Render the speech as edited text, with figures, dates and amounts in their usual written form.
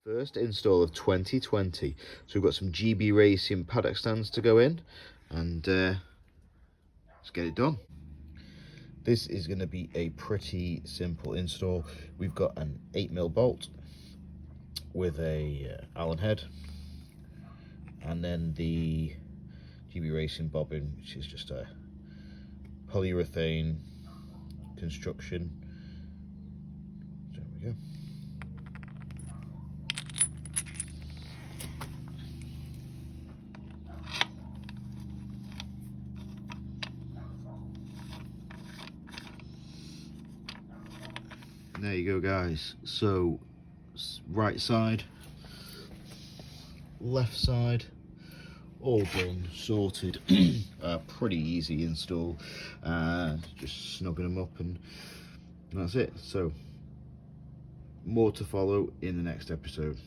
First install of 2020. So we've got some GB Racing paddock stands to go in, and let's get it done. This is going to be a pretty simple install. We've got an 8mm bolt with a Allen head, and then the GB Racing bobbin, which is just a polyurethane construction. There we go. And there you go, guys. So right side, left side, all done, sorted. Pretty easy install. Just snugging them up, and that's it. So more to follow in the next episode.